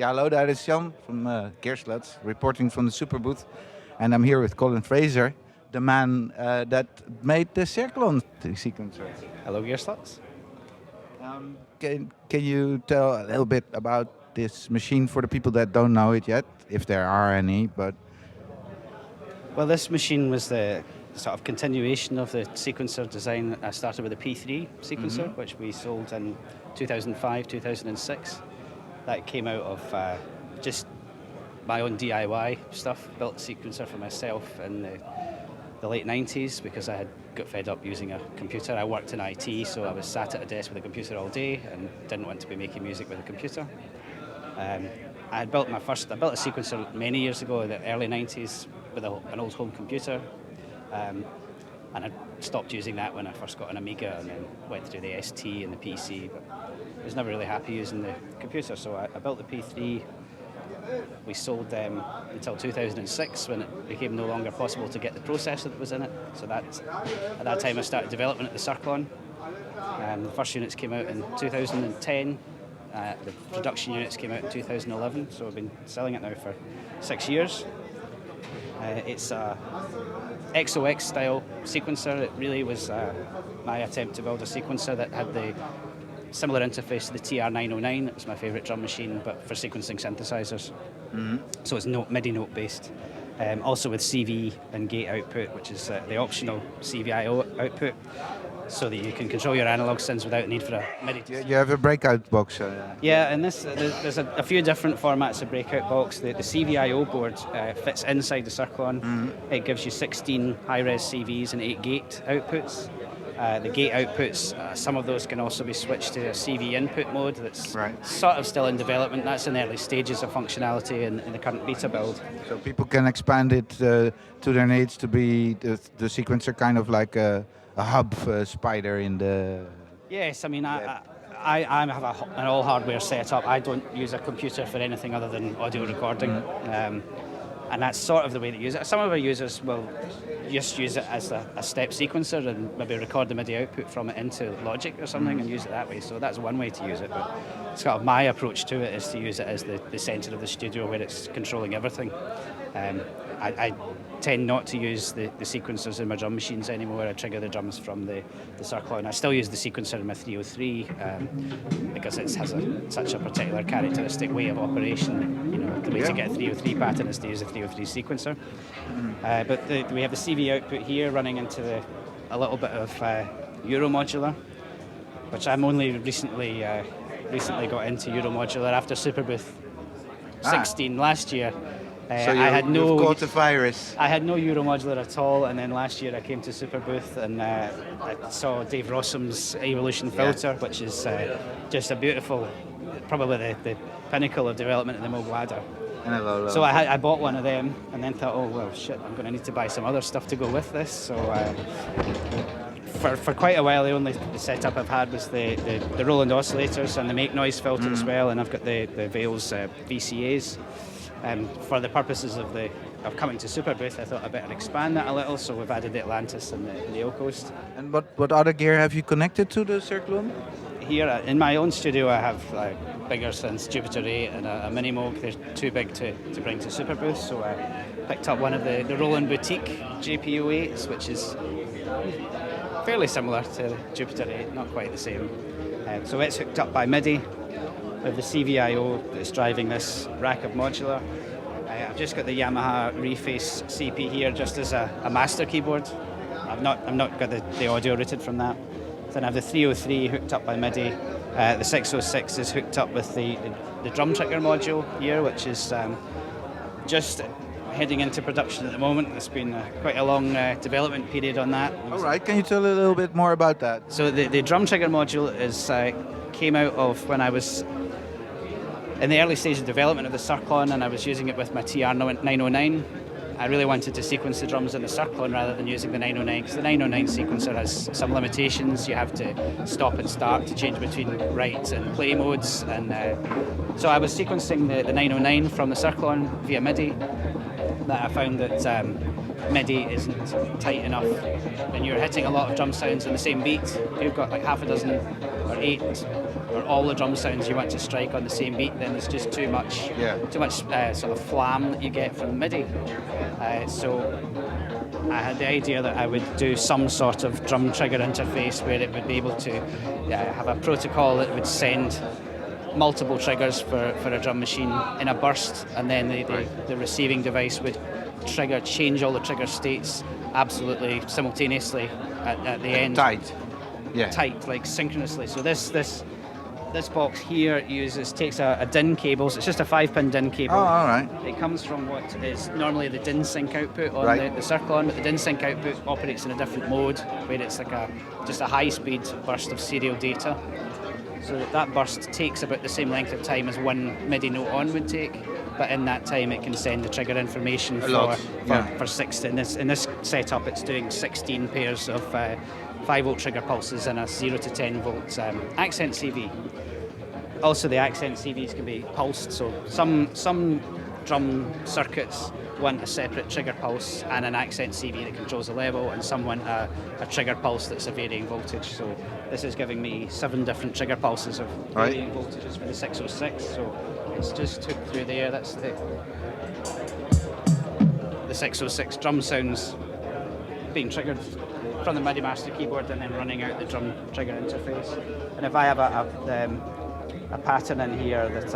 Yeah, hello, that is Jan from Gearslutz, reporting from the Superbooth. And I'm here with Colin Fraser, the man that made the Cirklon sequencer. Hello, Gearslutz. Can you tell a little bit about this machine for the people that don't know it yet, if there are any? Well, this machine was the sort of continuation of the sequencer design. I started with a P3 sequencer, which we sold in 2005, 2006. That came out of just my own DIY stuff. Built a sequencer for myself in the late 90s because I had got fed up using a computer. I worked in IT, so I was sat at a desk with a computer all day and didn't want to be making music with a computer. I built a sequencer many years ago in the early 90s with an old home computer. And I stopped using that when I first got an Amiga and then went through the ST and the PC, but I was never really happy using the computer, so I built the P3. We sold them until 2006 when it became no longer possible to get the processor that was in it. So at that time I started development at the Cirklon. The first units came out in 2010. The production units came out in 2011, so I've been selling it now for 6 years. It's a XOX style sequencer. It really was my attempt to build a sequencer that had the similar interface to the TR-909. It was my favourite drum machine, but for sequencing synthesizers. So it's MIDI note based. Also with CV and gate output, which is the optional CVIO output, so that you can control your analog synths without the need for a MIDI. You have a breakout box. Yeah, and there's a few different formats of breakout box. The CVIO board fits inside the Cirklon. It gives you 16 high-res CVs and 8 gate outputs. The gate outputs, some of those can also be switched to a CV input mode that's sort of still in development. That's in the early stages of functionality in the current beta build. So people can expand it to their needs to be the sequencer kind of like a hub spider in the... Yes, I mean, I have an all hardware setup. I don't use a computer for anything other than audio recording. And that's sort of the way to use it. Some of our users will just use it as a step sequencer and maybe record the MIDI output from it into Logic or something and use it that way. So that's one way to use it. But it's kind of my approach to it is to use it as the centre of the studio where it's controlling everything. I tend not to use the sequencers in my drum machines anymore. I trigger the drums from the Cirklon. I still use the sequencer in my 303 because it has such a particular characteristic way of operation. You know, the way to get a 303 pattern is to use a 303 sequencer. But we have the CV output here running into a little bit of Euro Modular, which I'm only recently got into Euro Modular after Superbooth 16 last year. So you've caught the virus. I had no Euro Modular at all, and then last year I came to Superbooth and I saw Dave Rossum's Evolution filter, which is just a beautiful, probably the pinnacle of development in the Moog ladder. So I bought one of them and then thought, oh well, shit, I'm going to need to buy some other stuff to go with this. So for quite a while, the only setup I've had was the Roland oscillators and the make noise filter as well, and I've got the Vales VCAs. For the purposes of coming to Superbooth, I thought I'd better expand that a little, so we've added the Atlantis and the O-Coast. And what other gear have you connected to the Cirklon? Here in my own studio, I have bigger synths, Jupiter 8 and a Mini Moog. They're too big to bring to Superbooth, so I picked up one of the Roland Boutique JP08s, which is fairly similar to Jupiter 8, not quite the same. So it's hooked up by MIDI with the CVIO that's driving this rack of Modular. I've just got the Yamaha Reface CP here just as a master keyboard. I've not got the audio routed from that. Then I have the 303 hooked up by MIDI. The 606 is hooked up with the drum trigger module here, which is just heading into production at the moment. It's been quite a long development period on that. All right, can you tell a little bit more about that? So the drum trigger module came out of when I was in the early stage of development of the Cirklon, and I was using it with my TR-909. I really wanted to sequence the drums in the Cirklon rather than using the 909, because the 909 sequencer has some limitations. You have to stop and start to change between write and play modes, and so I was sequencing the 909 from the Cirklon via MIDI. That I found that MIDI isn't tight enough when you're hitting a lot of drum sounds in the same beat. You've got like half a dozen or 8 or all the drum sounds you want to strike on the same beat, then there's just too much sort of flam that you get from MIDI. So I had the idea that I would do some sort of drum trigger interface where it would be able to have a protocol that would send multiple triggers for a drum machine in a burst, and then the receiving device would change all the trigger states absolutely simultaneously at the end. Tight. Yeah. Tight, like synchronously. So this box here takes a DIN cable. So it's just a 5-pin DIN cable. Oh, all right. It comes from what is normally the DIN sync output on the Cirklon, but the DIN sync output operates in a different mode where it's like just a high-speed burst of serial data. So that burst takes about the same length of time as one MIDI note on would take, but in that time it can send the trigger information for 16. In this setup, it's doing 16 pairs of 5-volt trigger pulses and a 0 to 10 volt accent CV. Also, the accent CVs can be pulsed, so some drum circuits want a separate trigger pulse and an accent CV that controls the level, and some want a trigger pulse that's a varying voltage. So this is giving me 7 different trigger pulses of varying voltages for the 606. So it's just took through there. That's the 606 drum sounds being triggered from the MIDI master keyboard and then running out the drum trigger interface. And if I have a pattern in here that if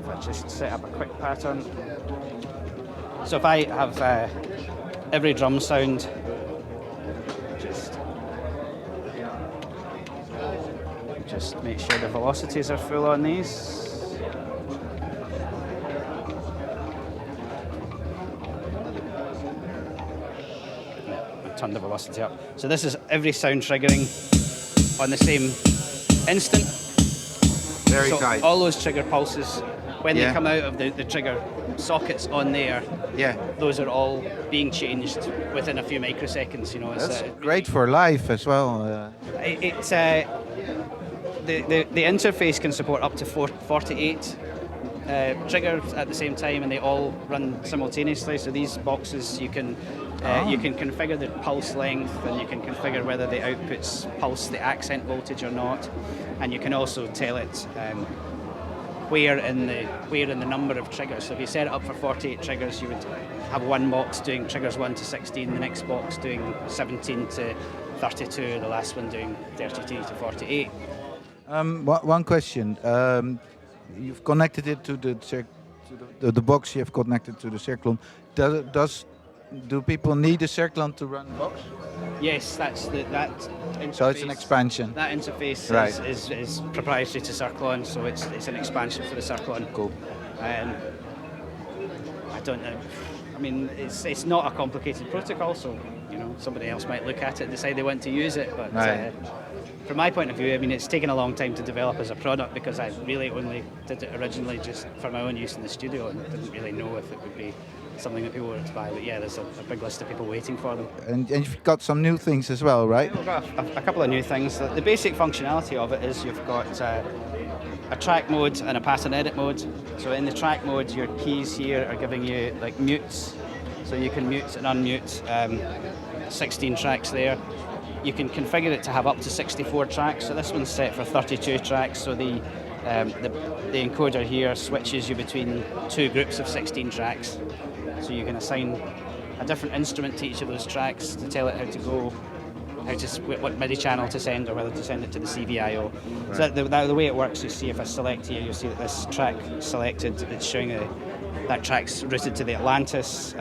I just set up a quick pattern. So if I have every drum sound, just make sure the velocities are full on these. Turn the velocity up. So this is every sound triggering on the same instant. Very tight. All those trigger pulses, when they come out of the trigger sockets on there, those are all being changed within a few microseconds. You know, that's great for live as well. It's the interface can support up to 48 triggers at the same time, and they all run simultaneously. So these boxes you can configure the pulse length, and you can configure whether the outputs pulse the accent voltage or not, and you can also tell it where in the number of triggers. So if you set it up for 48 triggers, you would have one box doing triggers 1 to 16, the next box doing 17 to 32, the last one doing 32 to 48. One question. You've connected it to the box. You have connected to the Cirklon. Do people need a Cirklon to run the box? Yes, that interface. So it's an expansion. That interface is proprietary to Cirklon, so it's an expansion for the Cirklon. Cool. I don't know. I mean, it's not a complicated protocol, so somebody else might look at it and decide they want to use it. But from my point of view, I mean, it's taken a long time to develop as a product because I really only did it originally just for my own use in the studio and didn't really know if it would be something that people were to buy. But yeah, there's a big list of people waiting for them. And you've got some new things as well, right? We've got a couple of new things. The basic functionality of it is you've got a track mode and a pattern edit mode. So in the track mode, your keys here are giving you like mutes. So you can mute and unmute 16 tracks there. You can configure it to have up to 64 tracks. So this one's set for 32 tracks. So the encoder here switches you between 2 groups of 16 tracks. So you can assign a different instrument to each of those tracks to tell it how to go, what MIDI channel to send, or whether to send it to the CVIO. Right. So the way it works, you see if I select here, you'll see that this track selected, it's showing that track's routed to the Atlantis.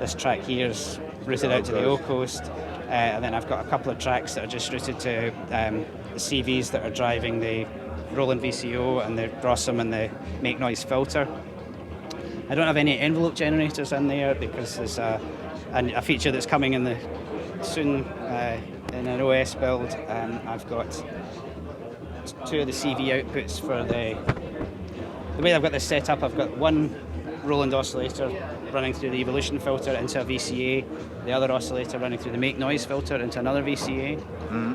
This track here's routed out to the O-Coast. And then I've got a couple of tracks that are just routed to the CVs that are driving the Roland VCO and the Rossum and the Make Noise filter. I don't have any envelope generators in there because there's a feature that's coming soon in an OS build, and I've got 2 of the CV outputs for the way I've got this set up. I've got one Roland oscillator running through the evolution filter into a VCA, the other oscillator running through the Make Noise filter into another VCA. Mm-hmm.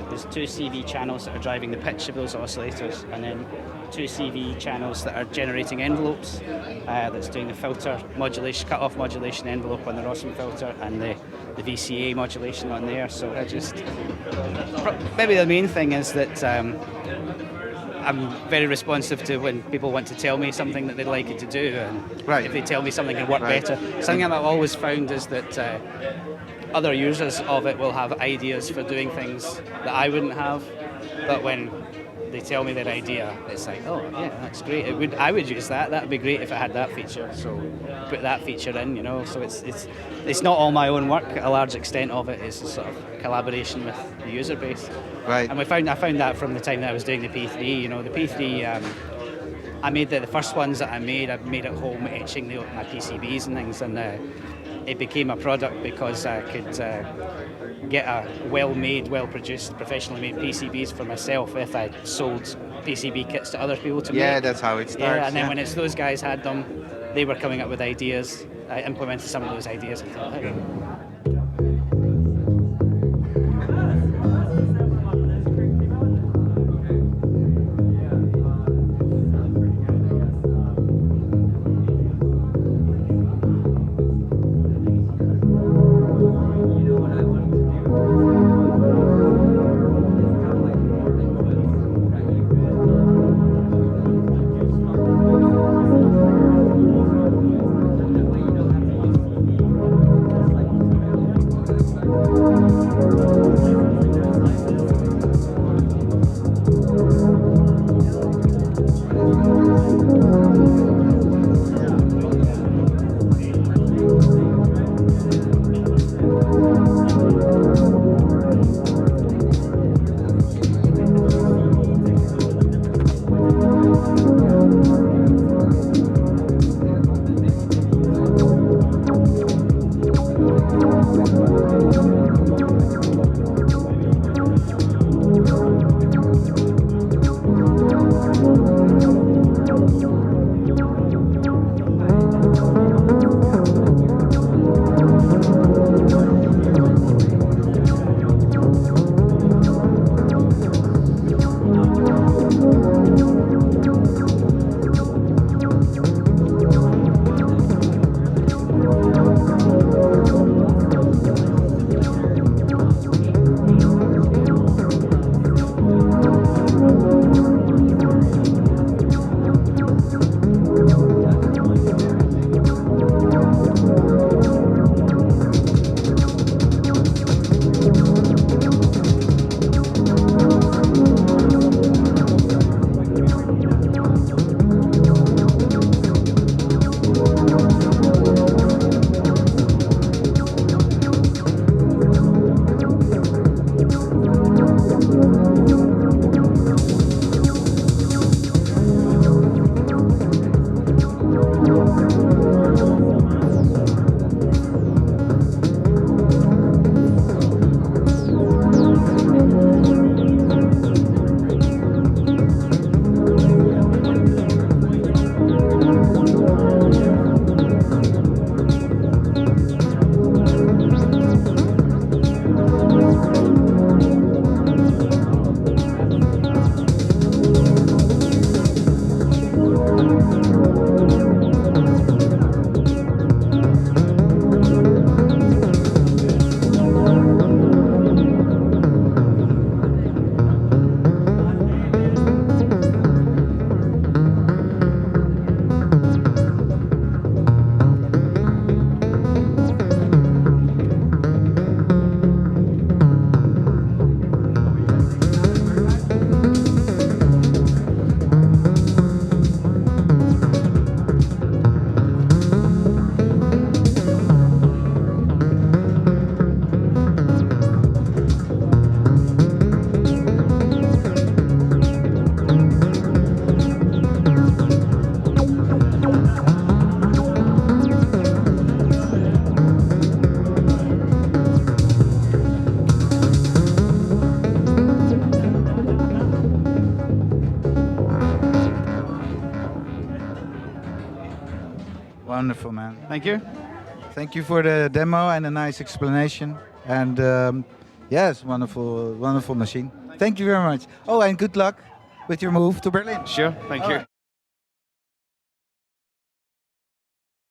There's 2 CV channels that are driving the pitch of those oscillators, and then 2 CV channels that are generating envelopes that's doing the filter modulation, cut-off modulation envelope on the Rossum filter, and the the VCA modulation on there. So I just maybe the main thing is that I'm very responsive to when people want to tell me something that they'd like it to do, and Right. if they tell me something can work better. Something that I've always found is that other users of it will have ideas for doing things that I wouldn't have, but when they tell me their idea, it's like, oh yeah, that's great. I would use that. That'd be great if it had that feature. So put that feature in, you know. So it's not all my own work. A large extent of it is a sort of collaboration with the user base. Right. And I found that from the time that I was doing the P3. You know, the P3. I made the first ones that I made at home, etching my PCBs and things, and it became a product because I could get a well-made, well-produced, professionally made PCBs for myself if I sold PCB kits to other people to make. Yeah, that's how it starts. Yeah, and then when those guys had them, they were coming up with ideas. I implemented some of those ideas and thought, hey. Wonderful, man. Thank you. Thank you for the demo and a nice explanation. And yes, wonderful, wonderful machine. Thank you very much. Oh, and good luck with your move to Berlin. Sure. Thank you.